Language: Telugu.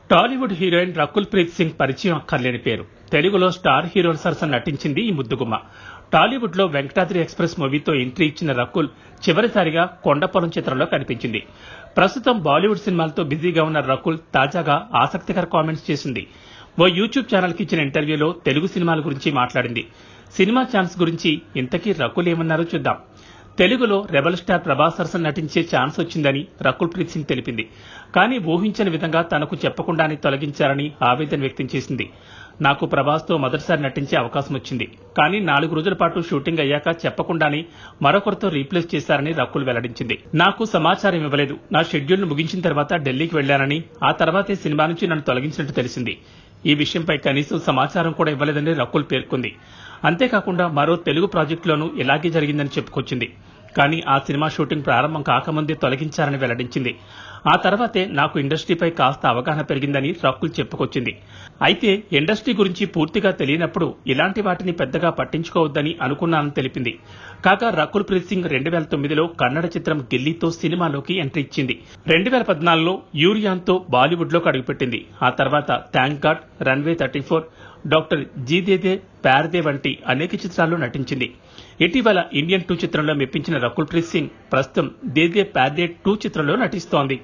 టాలీవుడ్ హీరోయిన్ రకుల్ ప్రీత్ సింగ్ పరిచయం అక్కర్లేని పేరు. తెలుగులో స్టార్ హీరోల సరసన నటించింది ఈ ముద్దుగుమ్మ. టాలీవుడ్ లో వెంకటాద్రి ఎక్స్ప్రెస్ మూవీతో ఎంట్రీ ఇచ్చిన రకుల్ చివరిసారిగా కొండపొలం చిత్రంలో కనిపించింది. ప్రస్తుతం బాలీవుడ్ సినిమాలతో బిజీగా ఉన్న రకుల్ తాజాగా ఆసక్తికర కామెంట్స్ చేసింది. ఓ యూట్యూబ్ ఛానల్ కి ఇచ్చిన ఇంటర్వ్యూలో తెలుగు సినిమాల గురించి మాట్లాడింది. సినిమా ఛాన్స్ గురించి ఇంతకీ రకుల్ ఏమన్నారో చూద్దాం. తెలుగులో రెబల్ స్టార్ ప్రభాస్ సరసన నటించే ఛాన్స్ వచ్చిందని రకుల్ ప్రీత్ సింగ్ తెలిపింది. కానీ ఊహించని విధంగా తనకు చెప్పకుండానే తొలగించారని ఆవేదన వ్యక్తం చేసింది. నాకు ప్రభాస్ తో మొదటిసారి నటించే అవకాశం వచ్చింది. కానీ 4 రోజుల పాటు షూటింగ్ అయ్యాక చెప్పకుండానే మరొకరితో రీప్లేస్ చేశారని రకుల్ వెల్లడించింది. నాకు సమాచారం ఇవ్వలేదు. నా షెడ్యూల్ ను ముగించిన తర్వాత ఢిల్లీకి వెళ్లానని, ఆ తర్వాతే సినిమా నుంచి నన్ను తొలగించినట్టు తెలిసింది. ఈ విషయంపై కనీసం సమాచారం కూడా ఇవ్వలేదని రకుల్ పేర్కొంది. అంతేకాకుండా మరో తెలుగు ప్రాజెక్టులోనూ ఇలాగే జరిగిందని చెప్పుకొచ్చింది. కానీ ఆ సినిమా షూటింగ్ ప్రారంభం కాకముందే తొలగించారని వెల్లడించింది. ఆ తర్వాతే నాకు ఇండస్ట్రీపై కాస్త అవగాహన పెరిగిందని రకుల్ చెప్పుకొచ్చింది. అయితే ఇండస్ట్రీ గురించి పూర్తిగా తెలియనప్పుడు ఇలాంటి వాటిని పెద్దగా పట్టించుకోవద్దని అనుకున్నానని తెలిపింది. కాగా రకుల్ ప్రీత్ సింగ్ 2009లో కన్నడ చిత్రం గిల్లీతో సినిమాలోకి ఎంట్రీ ఇచ్చింది. 2014లో యూరియాన్తో బాలీవుడ్ లోకి అడుగుపెట్టింది. ఆ తర్వాత థ్యాంక్ గాడ్, రన్వే 34, డాక్టర్ జీదేదే ప్యార్దే వంటి అనేక చిత్రాల్లో నటించింది. ఇటీవల ఇండియన్ 2 చిత్రంలో మెప్పించిన రకుల్ ప్రీత్ సింగ్ ప్రస్తుతం దేదే ప్యార్దే 2 చిత్రంలో నటిస్తోంది.